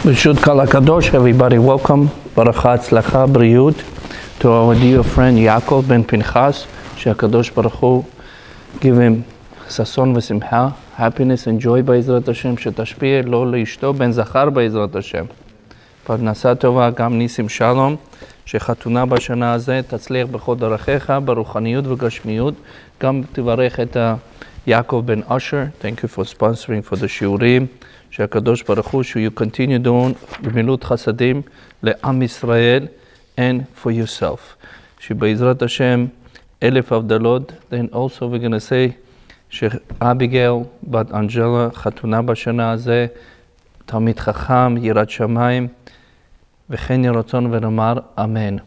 B'shut Kal HaKadosh, everybody, welcome. Baracha Tzlacha Briyut to our dear friend Yaakov ben Pinchas. SheHaKadosh Baruch Hu give him sason v'simcha, happiness and joy b'ezrat Hashem, shetashpia lo leishto ben zachar b'ezrat Hashem. פרנסה טובה, גם ניסים שלום, שחתונה בשנה הזה תצליח בכל דרכיך, ברוחניות וגשמיות, גם תברך את יעקב בן אשר. Thank you for sponsoring for the שיעורים, שהקדוש ברוך הוא, you continue doing גמילות חסדים לעם ישראל and for yourself. שבעזרת השם אלף הבדלות, then also we're going to say שאביגיל בת אנג'לה חתונה בשנה הזה, תלמיד חכם, יראת שמיים, וכן יהי רצון ונאמר אמן.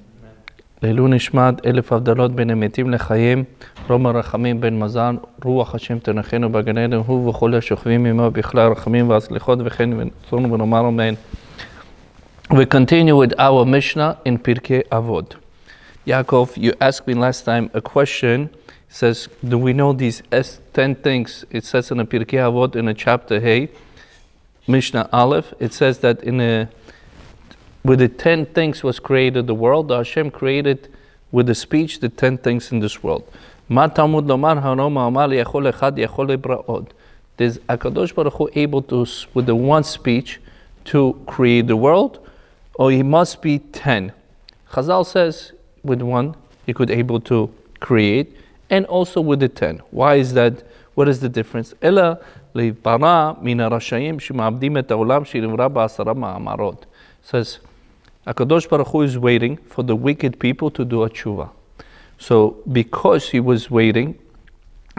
לעילוי נשמת אלף הבדלות בין המתים לחיים, רום הרחמים בן מזל, רוח השם תנחנו בגן הוא וכל השוכבים עמו בכלל רחמים והצליחות, וכן יהי רצון ונאמר אמן. We continue with our Mishnah in Pirkei Avot. Yaakov, you asked me last time a question. It says, do we know these 10 things? It says in the Pirkei Avot in a chapter Hey, Mishnah Aleph, it says that with the 10 things was created the world, Hashem created with the speech the 10 things in this world. Ma Talmud lomar hanoma amar yachol echad yachol lebraod. Is HaKadosh Baruch Hu able to, with the one speech, to create the world, or he must be 10? Chazal says with one he could able to create, and also with the 10. Why is that? What is the difference? Ela leibara min harashayim shema'abdim et haolam shenivra ba'asara ma'amarot. Says HaKadosh Baruch Hu is waiting for the wicked people to do a tshuva. So because he was waiting,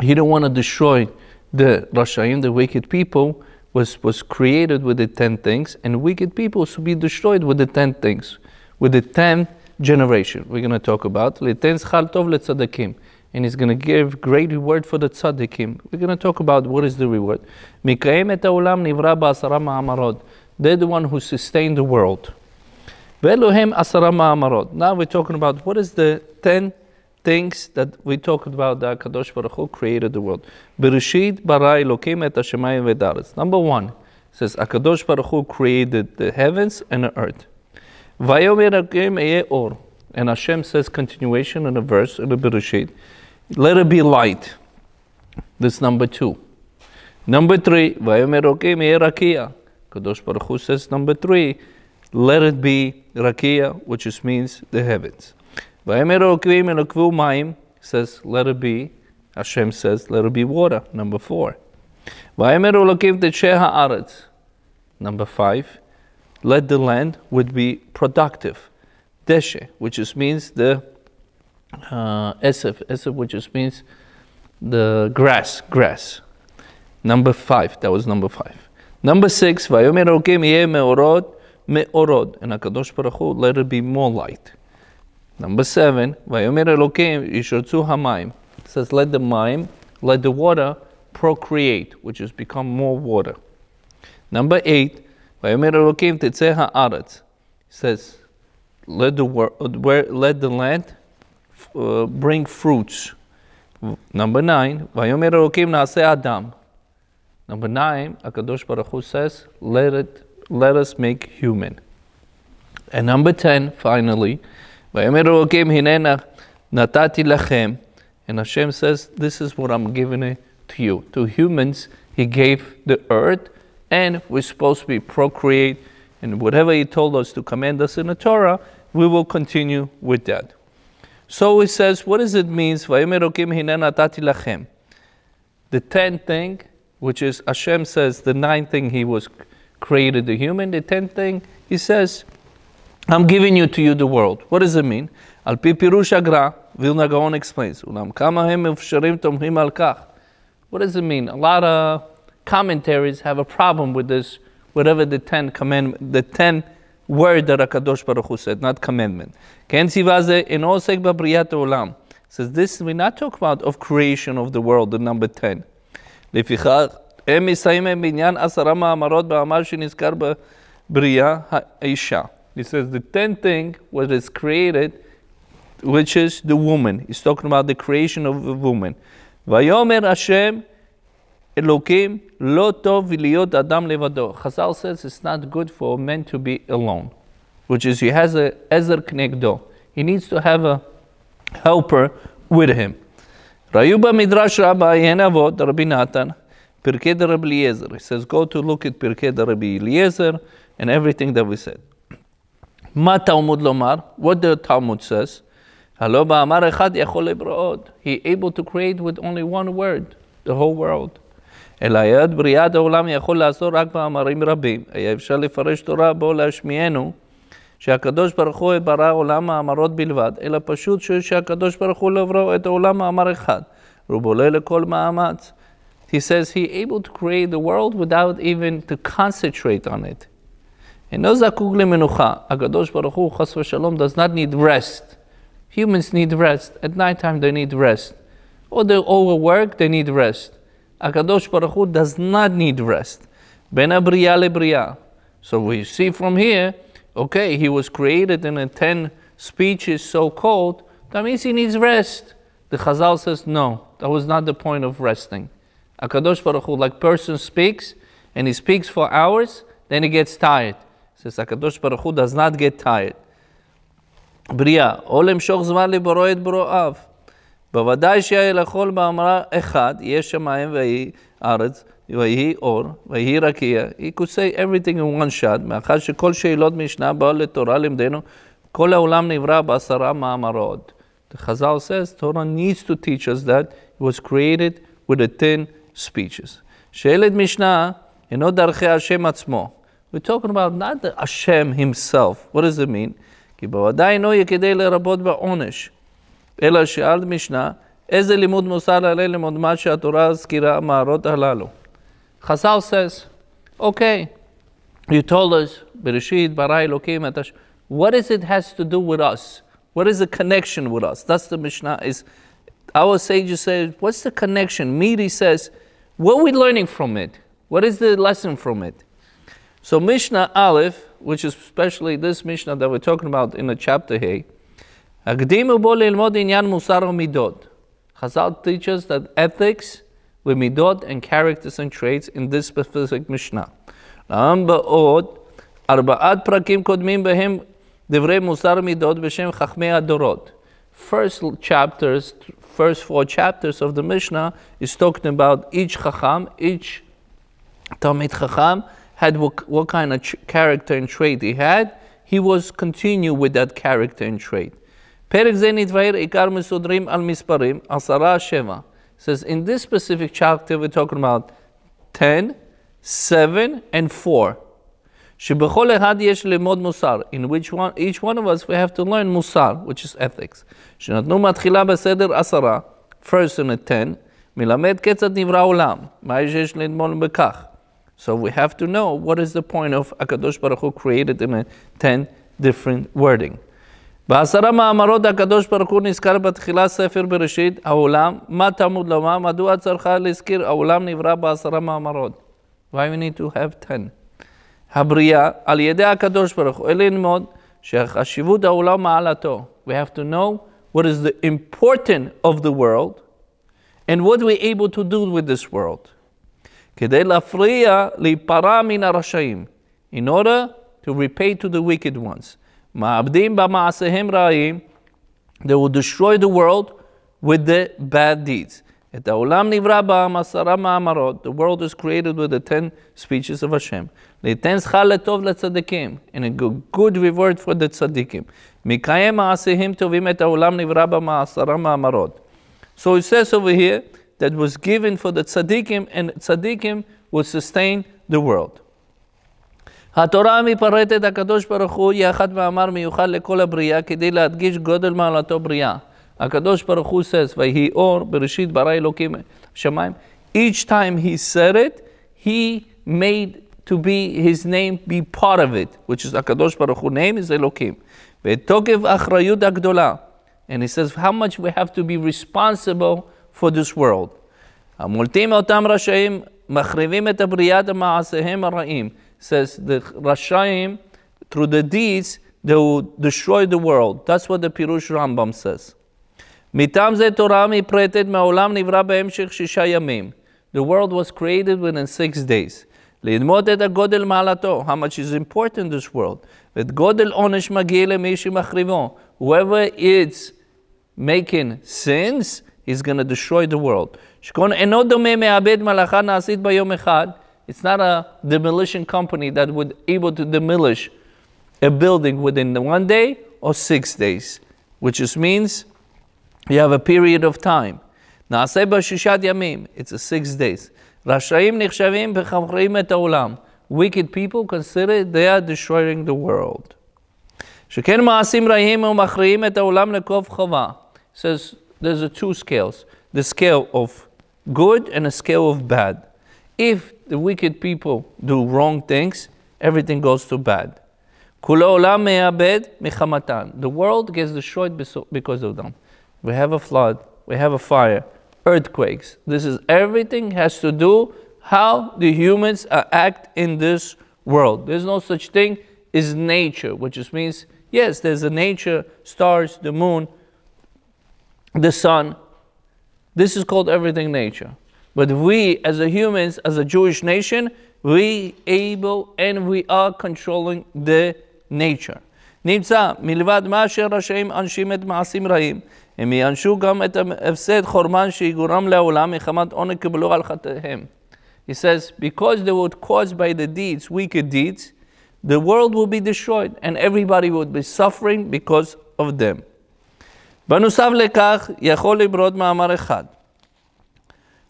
he didn't want to destroy the Rashayim, the wicked people, was created with the 10 things, and wicked people should be destroyed with the 10 things, with the 10 generation. We're going to talk about L'ten schal tov letzadakim, and he's going to give great reward for the tzadikim. We're going to talk about what is the reward. Mikayim et haolam nivra ba'asara ma'amarot. They're the one who sustained the world. Ve'elohem asara ma'amarot. Now we're talking about what is the 10 things that we talked about that Kadosh Baruch Hu created the world. Bereshit bara Elokim et hashemayim ve'aretz. Number 1 says HaKadosh Baruch Hu created the heavens and the earth. Vayomer Elokim eyeh or. And Hashem says, continuation in a verse in the Bereshit, let it be light. This number 2. Number 3, Vayomer Elokim eyeh rakia. Kadosh Baruch Hu says, number 3, let it be rakia, which just means the heavens. Vayomer Elokim elokvu mayim says, let it be. Hashem says, let it be water. Number 4. Vayomer Elokim tetsheh haaretz. Number 5, let the land would be productive. Deshe, which just means the esef, which just means the grass. Number 5, that was number 5. Number 6, Vayomer Elokim yeh me'orod, and HaKadosh Baruch Hu, let it be more light. Number 7, Vayomer Elokim yishortzu hamayim, says let the water procreate, which is become more water. Number 8, Vayomer Elokim tetzeh haaretz, says let the land bring fruits. Number 9, Vayomer Elokim naaseh adam. Number 9, HaKadosh Baruch Hu says, let us make human. And number 10, finally, Vayomer Elokim hinena natati lachem. And Hashem says, this is what I'm giving it to you. To humans, He gave the earth, and we're supposed to be procreate, and whatever He told us to command us in the Torah, we will continue with that. So He says, what does it mean? Vayomer Elokim hinena natati lachem. The 10th thing, which is Hashem says the 9th thing He was created the human, the 10th thing He says, I'm giving to you the world. What does it mean? Al pi pirush agra, Vilna Gaon explains. Ulam kama hem ufsharim tomhim al kach. What does it mean? A lot of commentaries have a problem with this, whatever the 10 commandment, the 10 word that HaKadosh Baruch Hu said, not commandment. Ken sivaze in osek babriyat olam. Says this, we're not talking about of creation of the world, the number 10. לפיכך, הם מסיימים בעניין 10 מאמרות באמר שנזכר בבריאה האישה. He says the 10th thing what is created, which is the woman. He's talking about the creation of a woman. Vayomer Hashem Elokim lo tov v'liot adam levado. Chazal says it's not good for a man to be alone, which is he has a ezer knegdo. He needs to have a helper with him. Rayu b'midrash Rabba Yen Avot Rabbi Natan Pirkei de Rabbi Eliezer. He says go to look at Pirkei de Rabbi Eliezer and everything that we said. Ma Talmud lomar? What the Talmud says? Halo ba'amar echad yachol lebra'od. He able to create with only one word the whole world. Elayad b'riyad ha'olam yachol la'asor rak ba'amarim rabim. היה אפשר לפרש תורה בו להשמיענו שהקדוש ברוך הוא ברא עולם מאמרות בלבד, אלא פשוט שהקדוש ברוך הוא לא ברא את העולם מאמר אחד. רובולה לכל מאמץ. He says he able to create the world without even to concentrate on it. אינו זקוק למנוחה. הקדוש ברוך הוא חס ושלום does not need rest. Humans need rest. At night time they need rest. Or they overwork, they need rest. הקדוש ברוך הוא does not need rest. בין הבריאה לבריאה. So we see from here, okay, he was created in a 10 speeches so-called, that means he needs rest. The Chazal says, no, that was not the point of resting. HaKadosh Baruch Hu, like person speaks, and he speaks for hours, then he gets tired. Says HaKadosh Baruch Hu does not get tired. בריאה, או למשוך זמן לברוא את ברואיו. בוודאי שהיה לכל מאמר אחד, יש שמיים ויהי ארץ, ויהי אור, ויהי רקיע. He could say everything in one shot, מאחר שכל שאלות משנה באו לתורה למדנו, כל העולם נברא בעשרה מאמרות. The Chazal says, Torah needs to teach us that it was created with the 10 speeches. שאלת משנה, אינו דרכי השם עצמו. We're talking about not the Hashem himself. What does it mean? כי בוודאי אינו יהיה כדי לרבות בעונש. אלא שאלת משנה, איזה לימוד מוסר עלי לימוד מה שהתורה הזכירה המערות הללו. Chazal says, okay, you told us, Bereshit, Bara Elokim, what is it has to do with us? What is the connection with us? That's the Mishnah. Is our sages say, what's the connection? Miri says, what are we learning from it? What is the lesson from it? So Mishnah Aleph, which is especially this Mishnah that we're talking about in the chapter here, Agdimu bo lilmod inyan musar midot. Chazal teaches that ethics with midot and characters and traits in this specific Mishnah. La'am ba'od arba'at prakim kodmim behem divrei musar midot b'shem chachmei adorot. First 4 chapters of the Mishnah is talking about each chacham, each Talmid chacham had what kind of character and trait he had. He was continue with that character and trait. פרק זה נתבהר עיקר מסודרים על מספרים, 10-7. Says in this specific chapter we're talking about 10, 7, and 4. שבכל אחד יש ללמוד מוסר, in which one, each one of us we have to learn מוסר, which is ethics. שנתנו מתחילה בסדר 10, first in a 10, מלמד כיצד נברא עולם, מה יש ללמוד בכך. So we have to know what is the point of HaKadosh Baruch Hu created in a 10 different wording. בעשרה מאמרות הקדוש ברוך הוא נזכר בתחילה ספר בראשית, העולם, מה תלמוד לומר, מדוע צריכה להזכיר, העולם נברא בעשרה מאמרות. Why we need to have 10? הבריאה, על ידי הקדוש ברוך הוא, ללמוד שחשיבות העולם מעלתו. We have to know what is the important of the world and what we're able to do with this world. כדי להפריע, להיפרע מן הרשעים, in order to repay to the wicked ones. מעבדים במעשיהם רעים, they will destroy the world with the bad deeds. את העולם נברא בעשרה מאמרות, the world is created with the 10 speeches of Hashem. ליתן שכר לטוב לצדיקים, and a good reward for the צדיקים. מקיים מעשיהם טובים, את העולם נברא בעשרה מאמרות. So it says over here that was given for the tzaddikim, and tzaddikim will sustain the world. התורה מפרטת הקדוש ברוך הוא יחד מאמר מיוחד לכל הבריאה כדי להדגיש גודל מעלתו בריאה. הקדוש ברוך הוא says, ויהי אור בראשית ברא אלוקים שמיים. Each time he said it, he made to be his name be part of it, which is הקדוש ברוך הוא name is אלוקים. ותוקף אחריות הגדולה. And he says how much we have to be responsible for this world. המולטים אותם רשעים מחריבים את הבריאת מעשיהם הרעים. Says the Rashayim, through the deeds, they will destroy the world. That's what the Pirush Rambam says. מטעם זה תורה מפרטת מעולם נברא בהמשך 6 ימים. The world was created within 6 days. ללמוד את הגודל מעלתו, how much is important this world. ואת גודל עונש מגיע למי שמחריבו. Whoever is making sins, he's going to destroy the world. שכון אינו דומה מעבד מלאכה נעשית ביום אחד. It's not a demolition company that would able to demolish a building within 1 day or 6 days, which just means you have a period of time. נעשה בשישת ימים, it's a 6 days. רשעים נחשבים בחברים את העולם. Wicked people consider they are destroying the world. שכן מעשים רעים ומכריעים את העולם לקוף חובה. Says there's 2 scales. The scale of good and a scale of bad. If the wicked people do wrong things, everything goes to bad. כולו עולם מאבד מחמתן. The world gets destroyed because of them. We have a flood, we have a fire, earthquakes. This is everything has to do how the humans act in this world. There's no such thing as nature, which just means, yes, there's a nature, stars, the moon, the sun. This is called everything nature. But we, as a humans, as a Jewish nation, we able and we are controlling the nature. נמצא, מלבד מה שרשעים אנשים את מעשים רעים, הם יענשו גם את הפסד חורבן שיגורם לעולם מחמת עונג קיבלו על חטאיהם. He says, because they were caused by the deeds, wicked deeds, the world will be destroyed and everybody would be suffering because of them. בנוסף לכך, יכול לברוד מאמר אחד.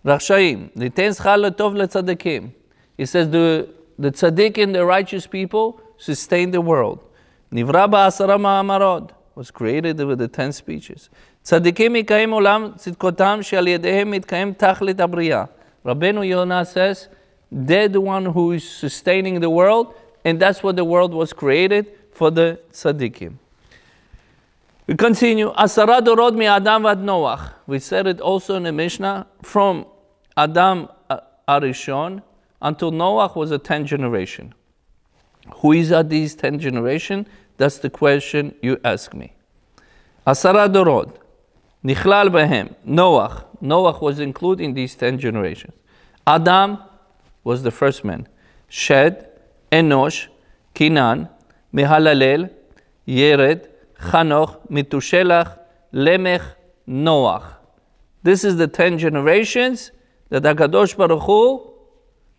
רשעים, ניתן שכר לטוב לצדיקים. He says, the tzaddik and the righteous people sustain the world. נברא בעשרה מאמרות, was created with the 10 speeches. צדיקים יקיים עולם צדקותם שעל ידיהם מתקיים תכלית הבריאה. Rabbeinu Yonah says, they're the one who is sustaining the world, and that's what the world was created for the tzaddikim. We continue. Asara dorot mi-Adamvad Noach. We said it also in the Mishnah, from Adam Arishon until Noach was a 10th generation. Who is are these 10 generation? That's the question you ask me. Asara dorot. Nichlal behem. Noach. Noach was included in these 10 generations. Adam was the first man. Shed, Enosh, Kinan, Mehalalel, Yered, Chanoch, Metushelach, Lemech, Noach. This is the 10 generations that HaKadosh Baruch Hu,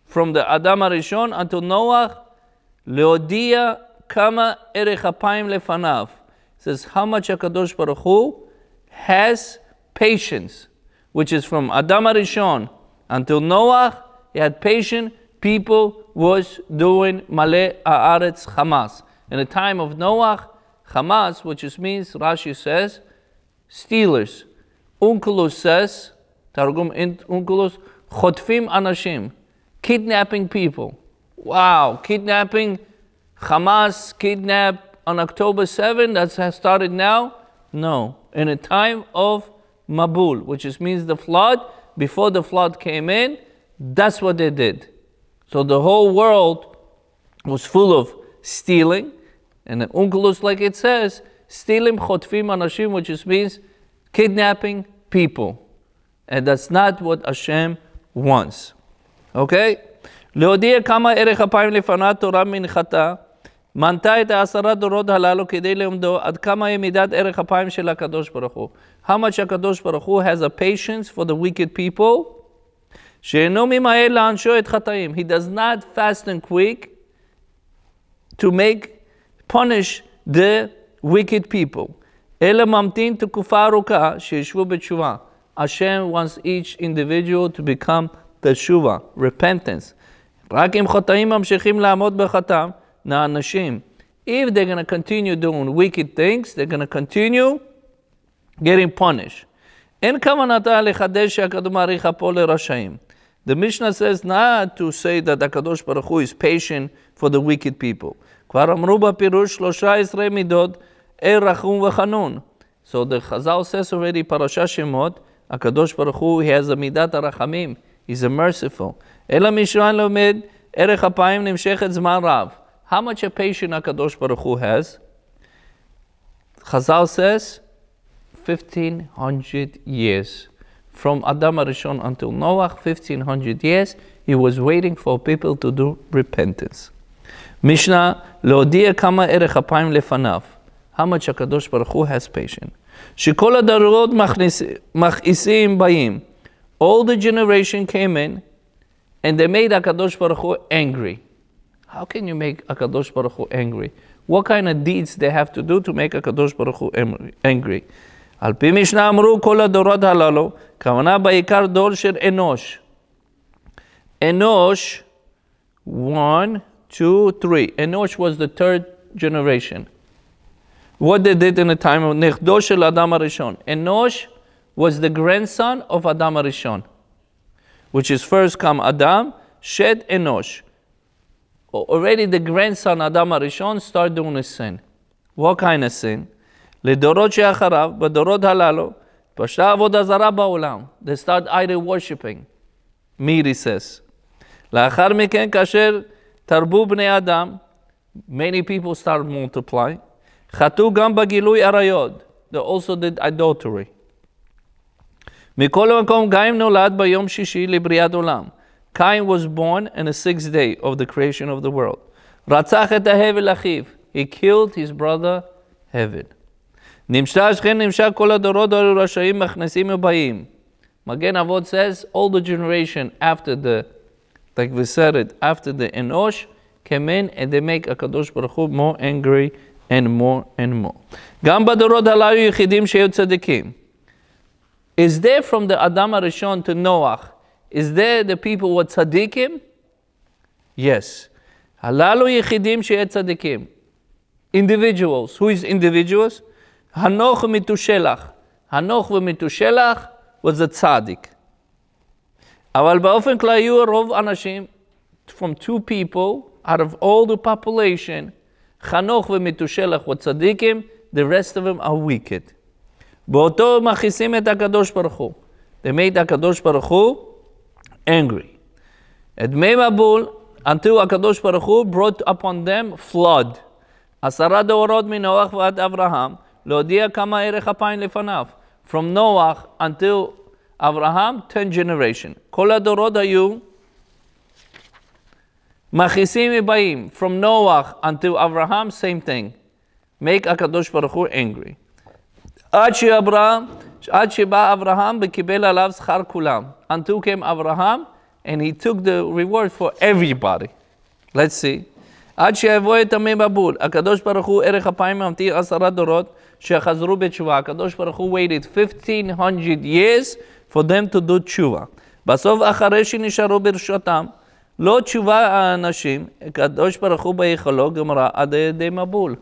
from the Adam Arishon until Noach, Leodia Kama Erech Apayim Lefanav. Says how much HaKadosh Baruch Hu has patience, which is from Adam Arishon until Noach. He had patience. People was doing Maleh Haaretz Hamas. In the time of Noach, Hamas, which just means, Rashi says, stealers. Unkelus says, Targum Unkelus, Chotfim Anashim, kidnapping people. Wow, kidnapping, Hamas kidnapped on October 7, that has started now? No. In a time of Mabul, which just means the flood, before the flood came in, that's what they did. So the whole world was full of stealing, and the Unkelus, like it says, stealing chotfim anashim, which just means kidnapping people. And that's not what Hashem wants. Okay? להודיע כמה ערך אפיים לפניו תורה מנחתה, מנתה את העשרה דורות הללו כדי ללמדו עד כמה היא מידת ערך אפיים של הקדוש ברוך הוא. How much הקדוש ברוך הוא has a patience for the wicked people, שאינו ממהר לענשו את חטאים. He does not fast and quick to punish the wicked people. אלא ממתין תקופה ארוכה שישבו בתשובה. Hashem wants each individual to become teshuva, repentance. רק אם חטאים ממשיכים לעמוד בחטאם, נענשים. If they're going to continue doing wicked things, they're going to continue getting punished. אין כוונתה לחדש שהקדוש מעריך פה לרשעים. The Mishnah says not to say that הקדוש ברוך הוא is patient for the wicked people. כבר אמרו בפירוש 13 מידות, רחום וחנון. So the Chazal says already, פרשת שמות, הקדוש ברוך הוא, he has a מידת הרחמים. He's a merciful. אלא משרן לומד, ערך אפיים נמשכת זמן רב. How much a patient הקדוש ברוך הוא has? Chazal says 1500 years. From Adam HaRishon until Noah, 1500 years, he was waiting for people to do repentance. Mishnah, להודיע כמה ערך אפיים לפניו. How much HaKadosh Baruch Hu has patience. שכל הדורות מכעיסים באים. All the generation came in, and they made HaKadosh Baruch Hu angry. How can you make HaKadosh Baruch Hu angry? What kind of deeds they have to do to make HaKadosh Baruch Hu angry? על פי משנה אמרו כל הדורות הללו, כוונה בעיקר דור של אנוש. אנוש, 1, 2, 3. Enosh was the third generation. What they did in the time of נכדו של אדם הראשון. Enosh was the grandson of Adam HaRishon, which is first come Adam, Shed, Enosh. Already the grandson Adam HaRishon started doing a sin. What kind of sin? לדורות שאחריו, בדורות הללו, פשטה עבודה זרה בעולם. They start idol worshipping. Meiri says. לאחר מכן, כאשר תרבו בני אדם, many people started multiplying. חטאו גם בגילוי עריות. They also did adultery. מכל מקום, קין נולד ביום שישי לבריאת עולם. Cain was born on the 6th day of the creation of the world. רצח את ההבל אחיו. He killed his brother Hevel. נמשך שכן נמשך כל הדורות הרשעים מכנסים ובאים. Magen Avot says, all the generation after the, like we said it, after the Enosh came in and they make HaKadosh Baruch Hu more angry and more and more. גם בדורות הללו יחידים שהיו צדיקים. Is there from the Adam HaRishon to Noach, is there the people who were tzadikim? Yes. הללו יחידים שהיו צדיקים. Individuals. Who is individuals? Hanoch ומשלח. Hanoch ומשלח was a tzaddik. אבל באופן כלל היו רוב אנשים, from 2 people, out of all the population, חנוך ומשלח were tzaddikim, the rest of them are wicked. באותו מכעיסים את הקדוש ברוך הוא. They made הקדוש ברוך הוא angry. את מי מבול, until הקדוש ברוך הוא brought upon them flood. 10 דורות מנוח ועד אברהם, להודיע כמה ערך אפיים לפניו. From Noah until Abraham, 10 generations. כל הדורות היו מכעיסים ובאים. From Noah until Abraham, same thing. Make הקדוש ברוך הוא angry. עד שבא אברהם וקיבל עליו שכר כולם. Until came Abraham and he took the reward for everybody. Let's see. עד שיבוא את המי מבול. הקדוש ברוך הוא ערך אפיים ממתין 10 דורות שחזרו בתשובה. הקדוש ברוך הוא waited 1500 years for them to do תשובה. בסוף אחרי שנשארו ברשותם, לא תשובה האנשים, הקדוש ברוך הוא ביכולו גמרה עד ידי מבול.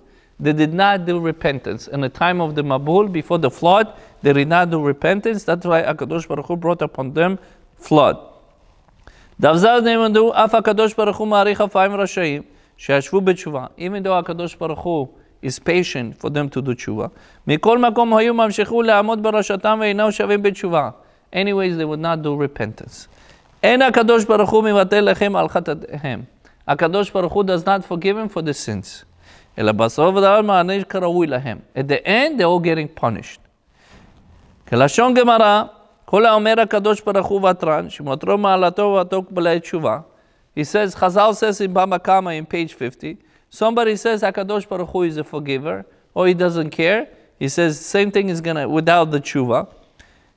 They did not do repentance. In the time of the Mabul, before the flood, they did not do repentance. That's why HaKadosh Baruch Hu brought upon them flood. דבזר נאמרו, אף הקדוש ברוך הוא מעריך אפיים רשעים, שישבו בתשובה. Even though HaKadosh Baruch Hu is patient for them to do תשובה. מכל מקום היו ממשיכו לעמוד ברשתם ואינם שווים בתשובה. Anyways, they would not do repentance. אין הקדוש ברוך הוא מבטל לכם על חטאיהם. הקדוש ברוך הוא does not forgive them for the sins. אלא בסוף דבר מעניש כראוי להם. At the end, they're all getting punished. כלשון גמרא, כל האומר הקדוש ברוך הוא ותרן, שמותרו מעלתו ותוק בלי תשובה. He says, Chazal says in Bama Kama in page 50, somebody says HaKadosh Baruch Hu is a forgiver, or he doesn't care. He says, same thing is going to, without the tshuva.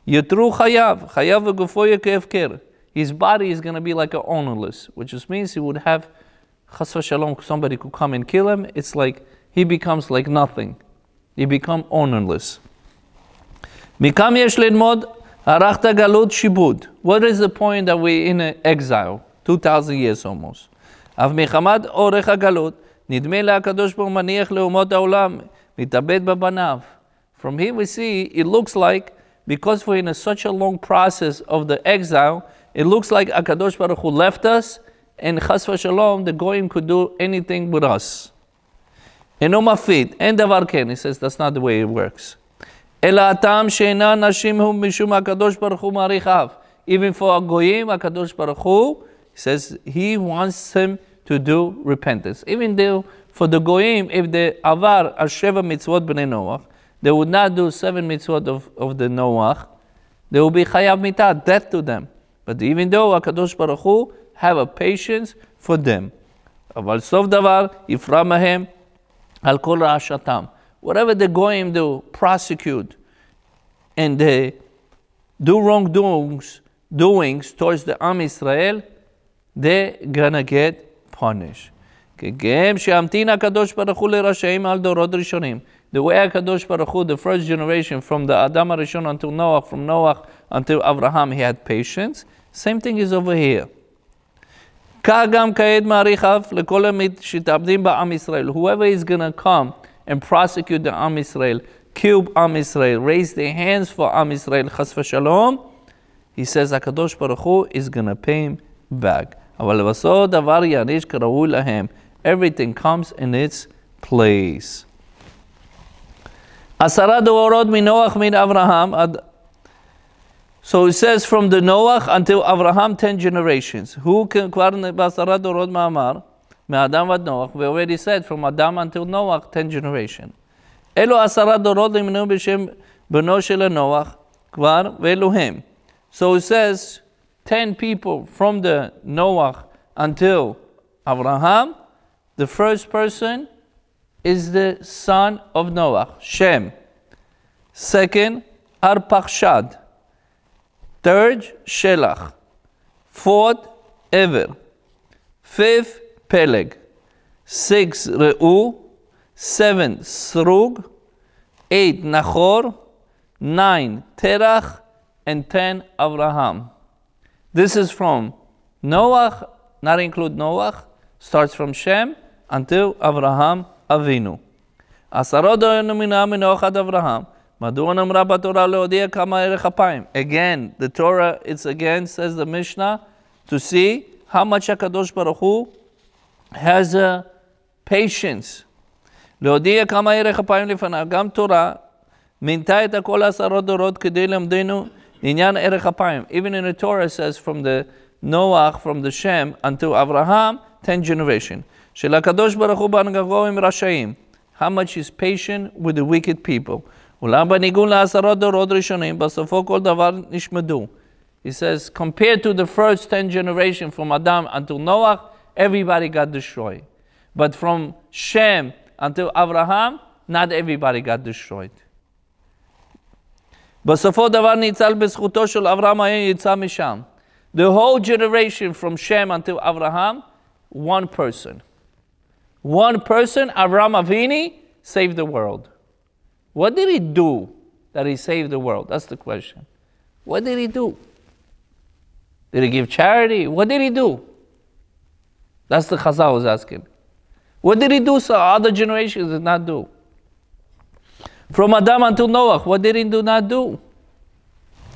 Yitru chayav, chayav v'gufo yekefker. His body is going to be like an ownerless, which just means he would have, chas v'shalom, somebody could come and kill him. It's like, he becomes like nothing. He becomes ownerless. Mikam yesh lidmod, harachta galut shibud. What is the point that we're in exile? 2,000 years almost. אף מחמת אורך הגלות, נדמה להקדוש ברוך הוא מניח לאומות העולם, מתאבד בבניו. From here we see, it looks like, because we're in such a long process of the exile, it looks like HaKadosh Baruch Hu left us, and chas v'shalom, the goyim could do anything with us. אינו מפחיד, אין דבר כן, he says, that's not the way it works. אלא הטעם שאינה נשים הוא משום הקדוש ברוך הוא מעריך אב. Even for הגויים, הקדוש ברוך הוא, he says he wants him to do repentance. Even though for the goyim, if the avar are 7 mitzvot b'nei Noach, they would not do 7 mitzvot of the Noach. There will be chayav mitah, death to them. But even though HaKadosh Baruch Hu have a patience for them. אבל סוף דבר, יפרע מהם על כל רעשתם. Whatever the goyim do, prosecute, and they do wrongdoings towards the Am Israel, they're gonna get punished. כגהם שימתין הקדוש ברוך הוא לרשעים על דורות ראשונים. The way HaKadosh Baruch Hu, the first generation, from the Adam HaRishon until Noah, from Noah until Abraham, he had patience. Same thing is over here. כך גם כעת מעריך אף לכל המתאבדים בעם ישראל. Whoever is gonna come and prosecute the Am Israel, kill Am Israel, raise their hands for Am Israel, chas v'shalom, he says HaKadosh Baruch Hu is gonna pay him back. אבל לבסוף דבר יעניש כראוי להם. Everything comes in its place. 10 דורות מנוח מן אברהם עד... So it says from the Noach until Abraham 10 generations. Who can כבר ב10 דורות מאמר? מאדם ועד נוח. We already said from Adam until Noach 10 generation. אלו 10 דורות נמנו בשם בנו של הנוח כבר ואלו הם. So it says 10 people from the Noach until Abraham. The first person is the son of Noah, Shem. Second, Arpachshad. Third, Shelach. Fourth, Ever. Fifth, Peleg. Sixth, Reu. Seventh, Srug. 8, Nachor. 9, Terach. And 10, Abraham. This is from Noah, not include Noah, starts from Shem until Abraham Avinu. 10 דורות מנוח עד אברהם. מדוע נאמרה בתורה להודיע כמה ערך אפיים? Again, the Torah, it's again, says the Mishnah, to see how much HaKadosh Baruch Hu has a patience. להודיע כמה ערך אפיים לפניו. גם תורה מינתה את כל 10 דורות כדי למדנו לעניין ערך אפיים. Even in the Torah says from the Noah, from the Shem until Abraham, 10 generation. שלקדוש ברוך הוא בהנהגתו עם רשעים. How much is patient with the wicked people. אולם בניגוד ל10 דורות ראשונים, בסופו כל דבר נשמדו. He says, compared to the first 10 generation from Adam until Noah, everybody got destroyed. But from Shem until Abraham, not everybody got destroyed. בסופו דבר ניצל בזכותו של אברהם היה יצא משם. The whole generation from Shem until Abraham, one person. One person, Avraham Avinu, saved the world. What did he do that he saved the world? That's the question. What did he do? Did he give charity? What did he do? That's the Chazal was asking. What did he do so other generations did not do? From Adam until Noah, what did he do not do?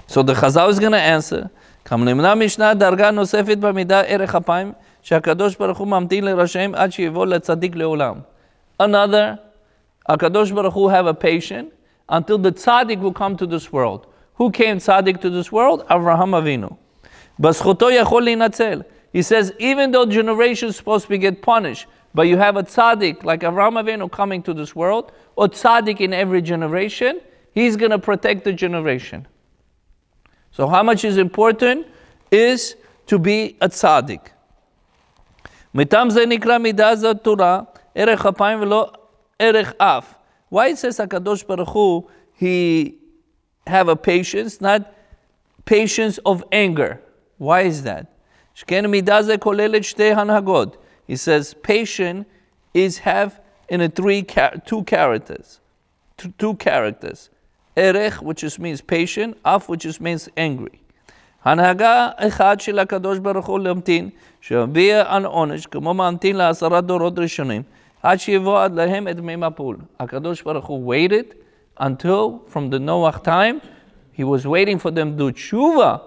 So the Chazal is going to answer. כמנמנה משנה דרגה נוספת במידה ערך אפיים שהקדוש ברוך הוא ממתין לרשעים עד שיבוא לצדיק לעולם. Another, הקדוש ברוך הוא have a patient until the tzaddik will come to this world. Who came tzaddik to this world? Avraham Avinu. בזכותו יכול להינצל. He says, even though generations supposed to get punished, but you have a tzaddik like Avraham Avinu coming to this world, or tzaddik in every generation, he's going to protect the generation. So how much is important is to be a tzaddik. מטעם זה נקרא מידה זאת תורה, ערך אפיים ולא ערך אף. Why it says HaKadosh Baruch Hu, he have a patience, not patience of anger. Why is that? שכן מידה זה כוללת שתי הנהגות. He says patient is have in a two characters. Two characters. ערך, which just means patient, אף, which just means angry. הנהגה אחד של הקדוש ברוך הוא להמתין, שהביע על עונש, כמו ממתין ל10 דורות ראשונים, עד שיבוא עד להם את דמי מפול. הקדוש ברוך הוא waited until, from the Noah time, he was waiting for them to do tshuva.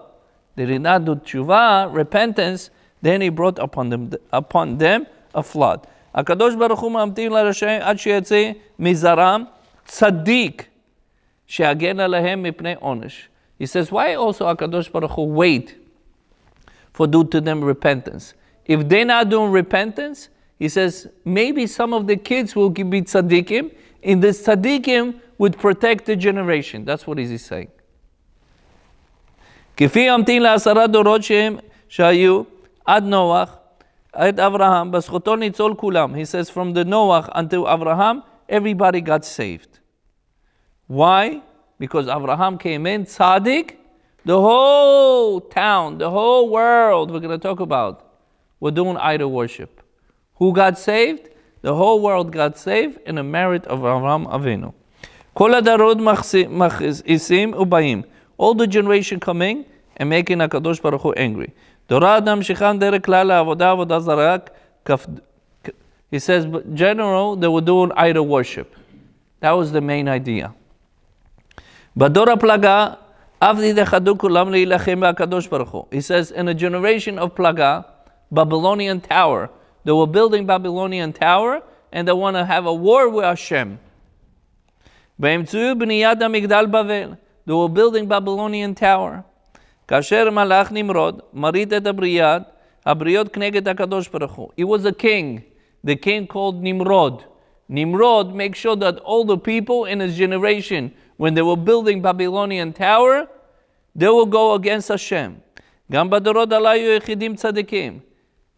They did not do tshuva, repentance, then he brought upon them a flood. הקדוש ברוך הוא ממתין לרשעים עד שיצא מזרם צדיק, שיגן עליהם מפני עונש. He says, why also HaKadosh Baruch Hu wait for do to them repentance? If they're not doing repentance, he says, maybe some of the kids will be tzaddikim, and the tzaddikim would protect the generation. That's what he's saying. כפי המתין ל10 דורות שהיו עד נוח, עד אברהם, בזכותו ניצול כולם. He says from the Noah until Abraham, everybody got saved. Why? Because Abraham came in, tzaddik, the whole town, the whole world we're going to talk about, were doing idol worship. Who got saved? The whole world got saved in the merit of Avraham Avinu. כל הדורות מכעיסים ובאים. All the generation coming and making הקדוש ברוך הוא angry. תורה ממשיכם דרך כלל לעבודה, עבודה זרה. He says, but general, they were doing idol worship. That was the main idea. בדור הפלגה, אף נתאחדו כולם להילחם בהקדוש ברוך הוא. He says, in a generation of פלגה, Babylonian tower, they were building Babylonian tower, and they want to have a war with Hashem. באמצעו בניית המגדל בבל, they were building Babylonian tower. כאשר מלאך נמרוד, מרית את הבריות כנגד הקדוש ברוך הוא. He was a king, the king called Nimrod. Nimrod makes sure that all the people in his generation, when they were building Babylonian tower, they will go against Hashem. גם בדורות הללו היו יחידים צדיקים.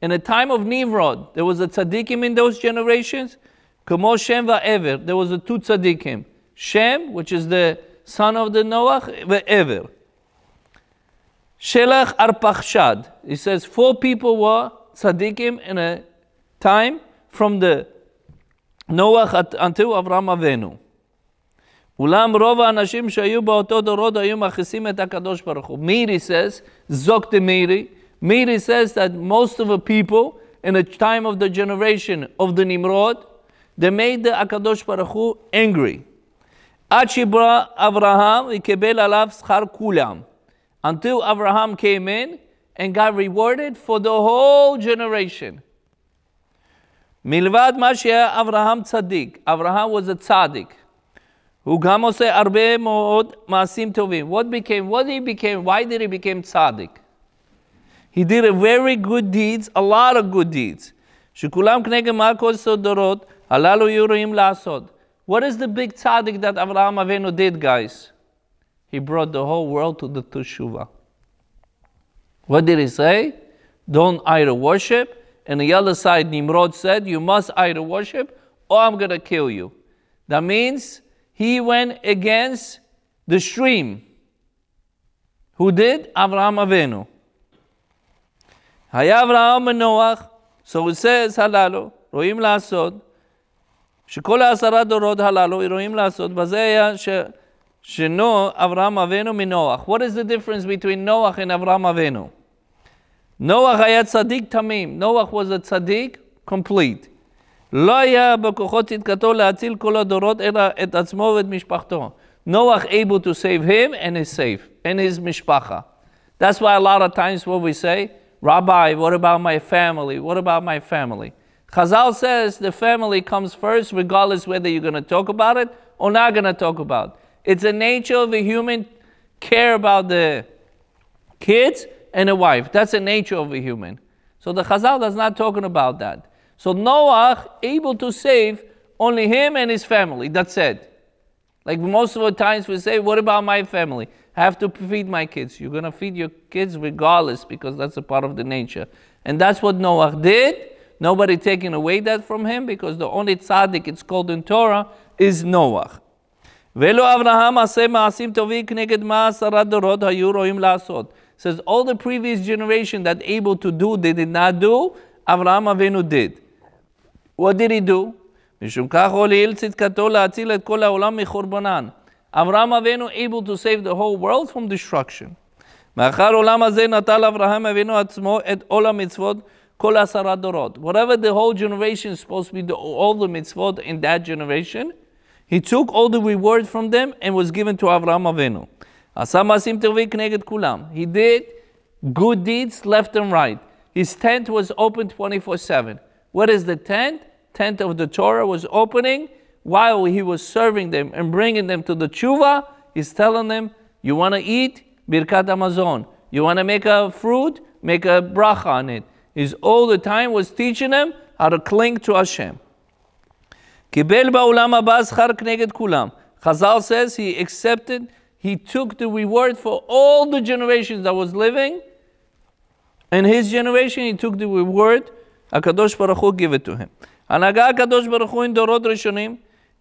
In the time of Nimrod, there was a tzaddikim in those generations. כמו Shem ואבר, there was a two tzaddikim. Shem, which is the son of the Noah, ואבר. Shelach Arpachshad. He says 4 people were tzaddikim in a time from the Noah until Avraham Avinu. אולם רוב האנשים שהיו באותו דורות היו מכעיסים את הקדוש ברוך הוא. Meiri says, Zok de Meiri. Meiri says that most of the people in the time of the generation of the Nimrod, they made the Akadosh Baruch Hu angry. עד שבא אברהם וקיבל עליו שכר כולם. Until Abraham came in and got rewarded for the whole generation. מלבד מה שהיה אברהם צדיק. Abraham was a tzaddik. הוא גם עושה הרבה מאוד מעשים טובים. Why did he become tzaddik? He did a very good deeds, a lot of good deeds. שכולם כנגד כל סודרות, הללו יהיו ראויים לעשות. What is the big tzaddik that Avraham Avinu did, guys? He brought the whole world to the Teshuvah. What did he say? Don't idol worship. And the other side, Nimrod said, you must idol worship or I'm going to kill you. That means he went against the stream. Who did? Avraham Avinu. היה אברהם ונוח, so it says הללו, רואים לעשות, שכל 10 דורות הללו רואים לעשות, בזה היה שנו אברהם אבינו מנוח. What is the difference between Noach and Avraham Avinu? Noach היה צדיק תמים. Noach was a צדיק complete. לא היה בכוחות צדקתו להציל כל הדורות, אלא את עצמו ואת משפחתו. Noach able to save him and his משפחה. That's why a lot of times what we say, Rabbi, what about my family? What about my family? Chazal says the family comes first, regardless whether you're going to talk about it or not going to talk about it. It's the nature of the human care about the kids and a wife. That's the nature of a human. So the Chazal is not talking about that. So Noah able to save only him and his family. That's it. Like most of the times we say, what about my family? I have to feed my kids. You're going to feed your kids regardless because that's a part of the nature. And that's what Noah did. Nobody taking away that from him because the only tzaddik it's called in Torah is Noah. ולא אברהם עשה מעשים טובים כנגד מה 10 דורות היו רואים לעשות. Says all the previous generation that able to do, they did not do, Avraham Avinu did. What did he do? משום כך הועיל צדקתו להציל את כל העולם מחורבנן. Avraham Avinu able to save the whole world from destruction. מאחר העולם הזה נטל אברהם אבינו עצמו את עול המצוות כל 10 דורות. Whatever the whole generation is supposed to be, all the mitzvot in that generation, he took all the reward from them and was given to Avraham Avinu. עשה מעשים טובים כנגד כולם. He did good deeds left and right. His tent was open 24/7. What is the tent? Tent of the Torah was opening while he was serving them and bringing them to the tshuva. He's telling them, you want to eat? Birkat Hamazon. You want to make a fruit? Make a bracha on it. He's all the time was teaching them how to cling to Hashem. קיבל בעולם הבא שכר כנגד כולם. Chazal says he he took the reward for all the generations that was living. In his generation, he took the reward. HaKadosh Baruch Hu gave it to him. הנהגה הקדוש ברוך הוא עם דורות ראשונים,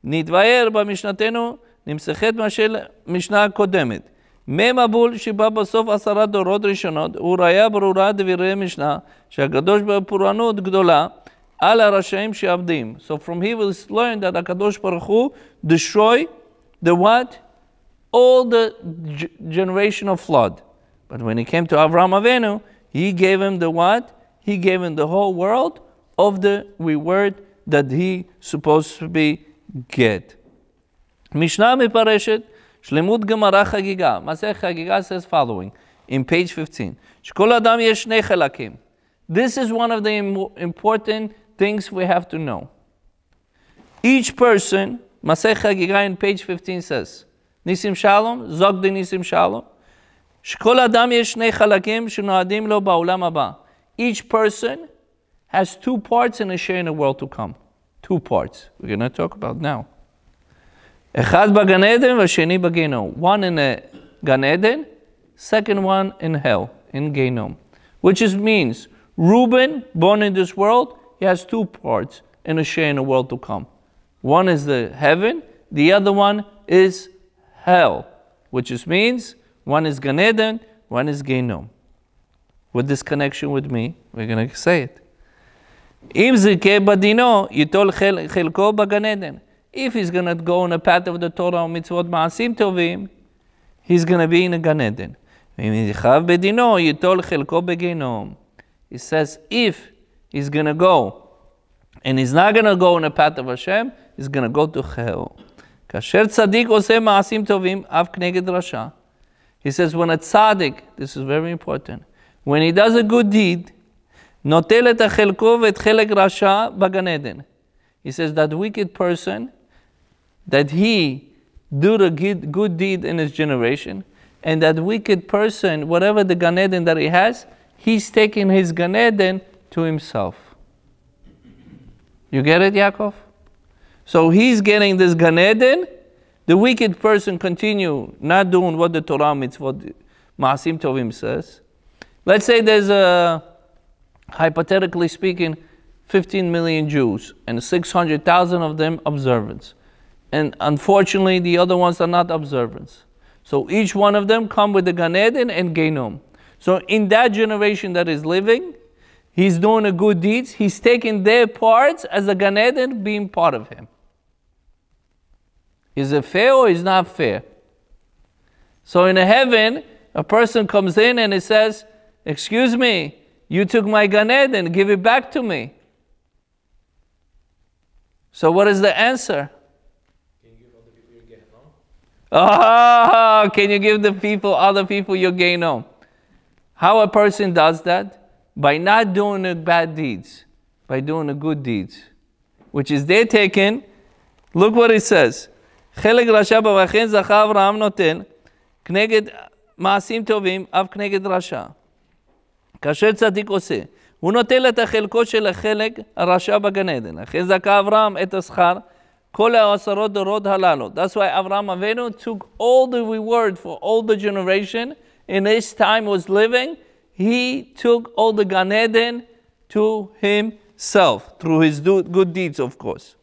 נתבהר במשנתנו, נמסכת משנה הקודמת. מבול שבא בסוף 10 דורות ראשונות, הוא ראיה ברורה דברי משנה, שהקדוש בפורענות גדולה, על הרשעים שעבדים. So from here we'll learn that הקדוש ברוך הוא destroy the what? All the generation of flood. But when he came to Avraham Avinu, he gave him the what? He gave him the whole world of the reward that he supposed to be get. Mishnah מפרשת, שלמות גמרא חגיגה. מסכת חגיגה says following, in page 15. שכל אדם יש 2 חלקים. This is one of the important things we have to know. Each person, מסכת חגיגה in page 15 says, ניסים שלום, זוג דניסים שלום, שכל אדם יש 2 חלקים שנועדים לו בעולם הבא. Each person has 2 parts and a share in the world to come. 2 parts. We're going to talk about now. אחד בגן עדן והשני בגיהנום. One in the Gan Eden, second one in hell, in Gehenom. Which means, Reuben, born in this world, he has 2 parts and a share in the world to come. One is the heaven, the other one is hell. Which means, one is Gan Eden, one is Gehenom. With this connection with me, we're going to say it. אם זכה בדינו, ייטול חלקו בגן עדן. If he's going to go on the path of the Torah ומצוות מעשים טובים, he's going to be in a Gan Eden. ואם יחב בדינו, ייטול חלקו בגיהנום. He says, if he's going to go, and he's not going to go on the path of Hashem, he's going to go to hell. כאשר צדיק עושה מעשים טובים, אף כנגד רשע. He says, when a tzaddik, this is very important, when he does a good deed, נוטל את החלקו ואת חלק רשע בגן עדן. He says that wicked person, that he do the good deed in his generation, and that wicked person, whatever the Gan Eden that he has, he's taking his Gan Eden to himself. You get it, Yaakov? So he's getting this Gan Eden, the wicked person continue not doing what the Torah mitzvot, Ma'asim Tovim says. Let's say there's a, hypothetically speaking, 15 million Jews, and 600,000 of them observants. And unfortunately, the other ones are not observants. So each one of them come with the Gan Eden and Gehenom. So in that generation that is living, he's doing the good deeds. He's taking their parts as a Gan Eden being part of him. Is it fair or is not fair? So in heaven, a person comes in and he says, excuse me, you took my Gan Eden, give it back to me. So what is the answer? Can you give other people your Gehenom? Ah, can you give the people, other people your Gehenom? How a person does that? By not doing the bad deeds, by doing the good deeds. Which is they're taken, look what it says. חלק רשע בבחן זכה אברהם נותן, כנגד מעשים טובים, אף כנגד רשע. כאשר צדיק עושה, הוא נוטל את החלקו של החלק הרשע בגן עדן. לכן זכה אברהם את השכר, כל 10 דורות הללו. That's why Avraham Avinu took all the reward for all the generation in his time was living. He took all the Gan Eden to himself, through his good deeds, of course.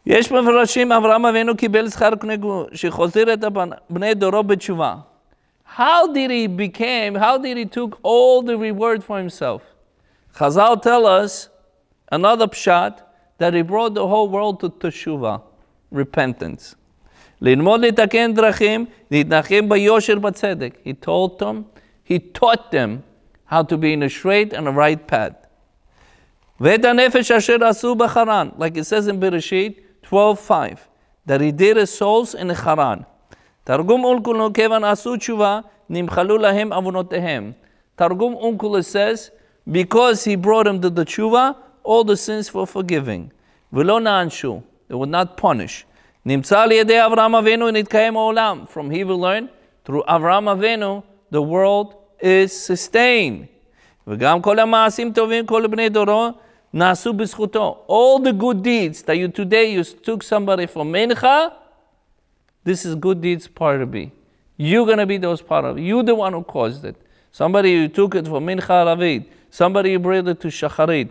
יש מפרשים, אברהם אבינו קיבל שכר שחוזר את בני דורו בתשובה. How did he took all the reward for himself? Chazal tell us, another pshat, that he brought the whole world to teshuvah, repentance. ללמוד לתקן דרכים, להתנחם ביושר בצדק. He taught them how to be in a straight and a right path. ואת הנפש אשר עשו בחרן, like it says in Bereshit 12:5, that he did his souls in Haran. תרגום אונקולו כיוון עשו תשובה, נמחלו להם עוונותיהם. תרגום אונקולו says, because he brought them to the tshuva, all the sins were forgiving. ולא נענשו, they would not punish. נמצא על ידי אברהם אבינו נתקיים העולם. From here we learn, through Avraham Avinu, the world is sustained. וגם כל המעשים טובים, כל בני דורו, נעשו בזכותו. All the good deeds that you today, you took somebody for mincha, This is good deeds part of B. You're going to be those part of it. You're the one who caused it. Somebody who took it for Mincha Ravid. Somebody who brought it to Shacharit.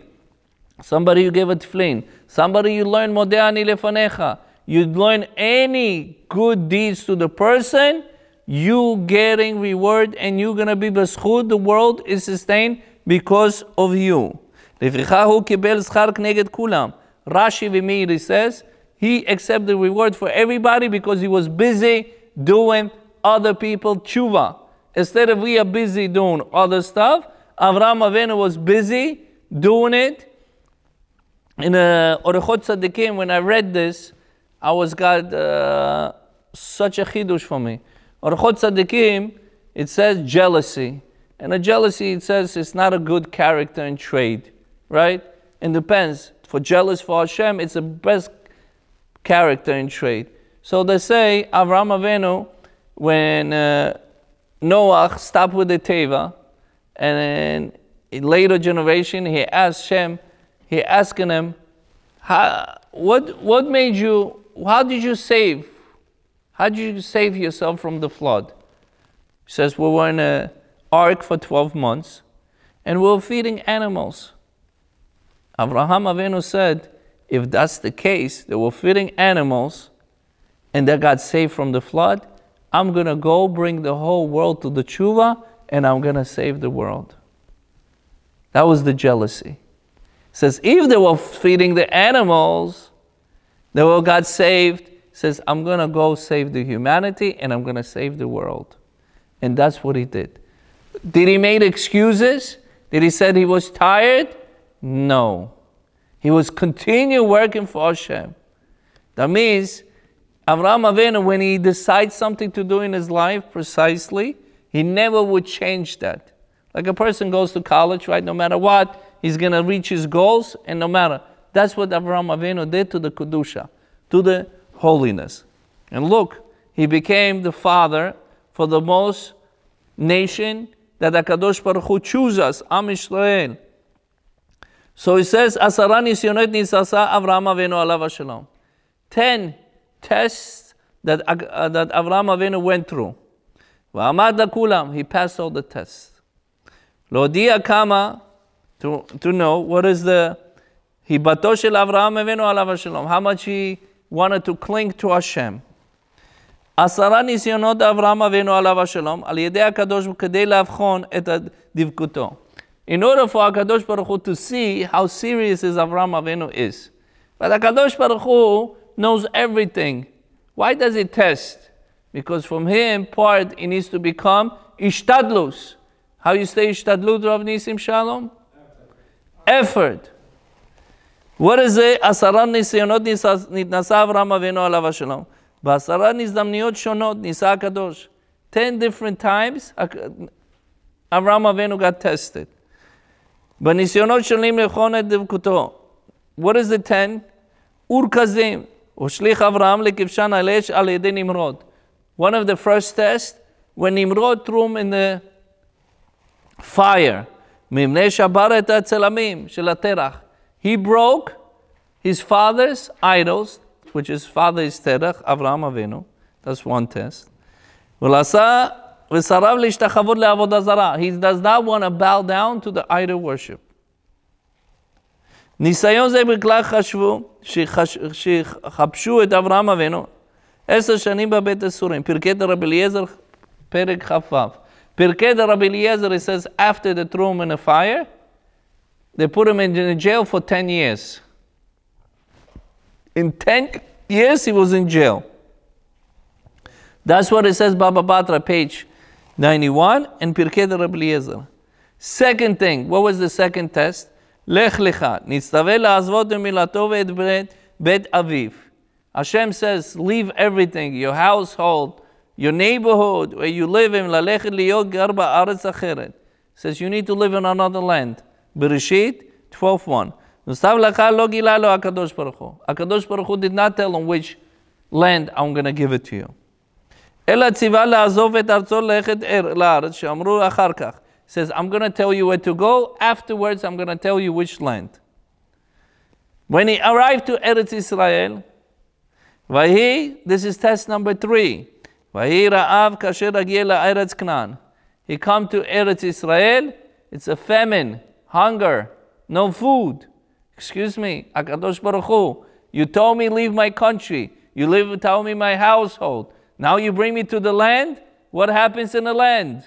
Somebody who gave it Tefillin. Somebody you learn Modeh Ani Lefanecha. You learn any good deeds to the person, you getting reward and you're going to be b'zchut. The world is sustained because of you. לפיכך הוא קיבל שכר כנגד כולם. Rashi V'Meiri says, he accepted the reward for everybody because he was busy doing other people tshuva. Instead of we are busy doing other stuff, Avraham Avinu was busy doing it. In Orechot Tzadikim, when I read this, I was got such a chidush for me. Orechot Tzadikim, it says jealousy. And a jealousy, it says, it's not a good character and trait, right? It depends. For jealous for Hashem, it's the best character and trait. So they say, Avraham Avinu, when Noah stopped with the Teva, and in later generation, he asked Shem, he asking him, what made you, how did you save? How did you save yourself from the flood? He says, we were in an ark for 12 months, and we were feeding animals. Avraham Avinu said, if that's the case, they were feeding animals, and they got saved from the flood, I'm going to go bring the whole world to the tshuva, and I'm going to save the world. That was the jealousy. It says, if they were feeding the animals, they all got saved. It says, I'm going to go save the humanity, and I'm going to save the world. And that's what he did. Did he make excuses? Did he say he was tired? No. He was continue working for Hashem. That means, Avraham Avinu, when he decides something to do in his life precisely, he never would change that. Like a person goes to college, right? No matter what, he's going to reach his goals, and no matter. That's what Avraham Avinu did to the Kedusha, to the holiness. And look, he became the father for the most nation that HaKadosh Baruch Hu chooses, Am Yisrael. So he says, Asara nisyonet nisasa Avraham Avinu alav hashalom. 10 tests that Avraham Avinu went through. V'amad lakulam, he passed all the tests. Lodia kama, to know what is the hibato shel Avraham Avinu alav hashalom, how much he wanted to cling to Hashem. Asara nisyonot Avraham Avinu alav hashalom, al yedei HaKadosh k'dei lavchon et divkuto. In order for HaKadosh Baruch Hu to see how serious his Avraham Avinu is. But HaKadosh Baruch Hu knows everything. Why does he test? Because from him, part, he needs to become ishtadlus. How you say ishtadlut, Rav Nisim Shalom? Effort. What is it? Asara nisyonot nitnasa Avraham Avinu alav hashalom. Ba'asara nizdamniot shonot nisa HaKadosh. 10 different times, Avraham Avinu got tested. בניסיונות שלים לבחון את דבקותו. What is the 10? אור כזים, ושליח אברהם לכבשן על אש על ידי נמרוד. One of the first tests, when Nimrod threw him in the fire, מבנה שבר את הצלמים של התרח. He broke his father's idols, which his father is Terach, Avraham Avinu. That's one test. ולעשה וסרב להשתחוות לעבודה זרה. He does not want to bow down to the idol worship. ניסיון זה בכלל חשבו, שחפשו את אברהם אבינו 10 שנים בבית הסורים. פרקי דרבי אליעזר, פרק כ"ו. פרקי דרבי אליעזר, it says, after they threw him in a fire, they put him in jail for 10 years. In 10 years, he was in jail. That's what it says, Baba Batra, page 91, and Pirkei de Rabbi Eliezer. Second thing, what was the second test? Lech lecha, nitztaveh la'azvot milato ve'et bet aviv. Hashem says, leave everything, your household, your neighborhood, where you live in, la'lechet liot gar ba'aretz acheret. Says you need to live in another land. Bereshit 12:1. Nitztav lecha lo gila lo HaKadosh Baruch Hu. HaKadosh Baruch Hu did not tell him which land I'm going to give it to you. אלא ציווה לעזוב את ארצו ללכת לארץ, שאמרו אחר כך. Says, I'm going to tell you where to go. Afterwards, I'm going to tell you which land. When he arrived to Eretz Israel, Vahi, this is test number 3. Vahi ra'av kasher agiel la'eretz Knan. He come to Eretz Israel, it's a famine, hunger, no food. Excuse me, HaKadosh Baruch Hu, you told me leave my country. You tell me my household. Now you bring me to the land? What happens in the land?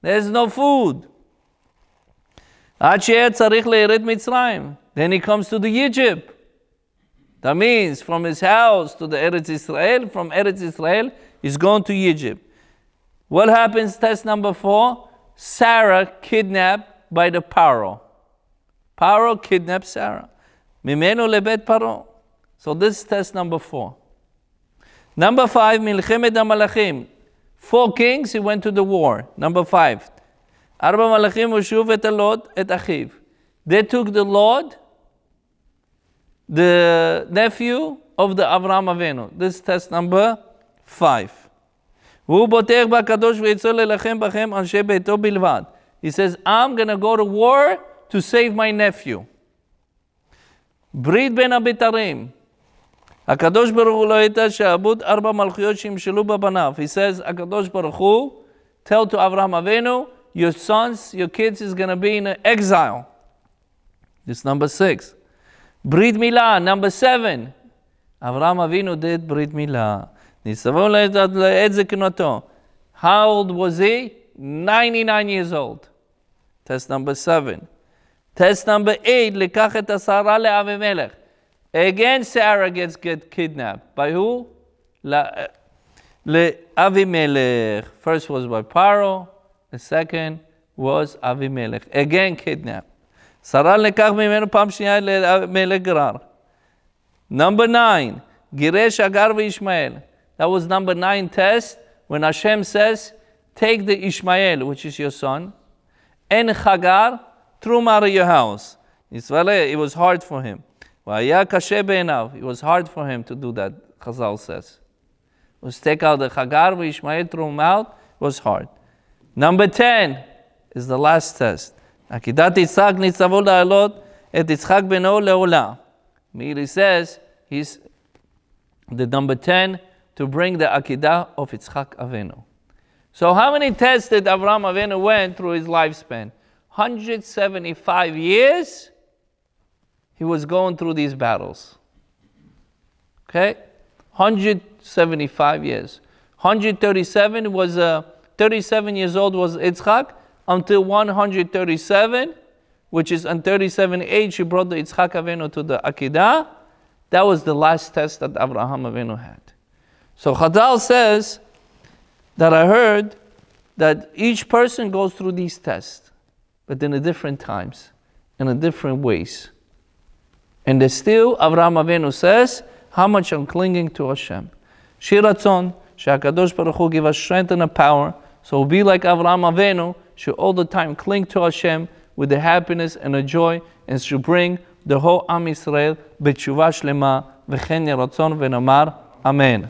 There's no food. Then he comes to the Egypt. That means from his house to the Eretz Israel, from Eretz Israel, he's going to Egypt. What happens, test number 4? Sarah kidnapped by the Paro. Paro kidnapped Sarah. Mimenu lebet Paro. So this is test number 4. Number 5, Milchemet HaMalachim. 4 kings, he went to the war. Number 5. Arba Malachim ushuv et Lot et Achiv. They took the Lord, the nephew of the Avraham Avinu. This is test number 5. He says, I'm going to go to war to save my nephew. Brit ben Abitarim. הקדוש ברוך הוא לא הייתה שעבוד 4 מלכויות שימשלו בבניו. He says, הקדוש ברוך הוא, tell to Avraham Avinu, your sons, your kids is going to be in exile. This is number 6. Brit Milah, number 7. Avraham Avinu did Brit Milah. ניצבו לעת זקנתו. How old was he? 99 years old. Test number 7. Test number 8, לקח את השרה לאבימלך. Again, Sarah gets kidnapped. By who? Avimelech. First was by Paro. The second was Avimelech. Again, kidnapped. Sarah lekach mimenu pam shniya le'Avimelech gerar. Number 9. Giresh Agar ve'Ishmael. That was number 9 test. When Hashem says, take the Ishmael, which is your son, and Hagar, throw him out of your house. It was hard for him. It was hard for him to do that, Chazal says. It was take out the Hagar, Ishmael, throw him out. It was hard. Number 10 is the last test. Akidat Yitzhak nitzavo la'alot et Yitzhak beno le'olah. Meiri says, he's the number 10 to bring the Akidah of Yitzhak Avinu. So how many tests did Avraham Avinu went through his lifespan? 175 years. He was going through these battles. Okay? 175 years. 137 was 37 years old was Yitzchak until 137, which is on 37 age, he brought the Yitzchak Avinu to the Akidah. That was the last test that Avraham Avinu had. So Chazal says that I heard that each person goes through these tests, but in different times, in different ways. And still, Avraham Avinu says, how much I'm clinging to Hashem. Shir Ratzon, she'HaKadosh Baruch Hu give us strength and a power, so we'll be like Avraham Avinu, should all the time cling to Hashem with the happiness and the joy, and should bring the whole Am Yisrael b'tshuva shlema, v'chen Ratzon v'namar, Amen.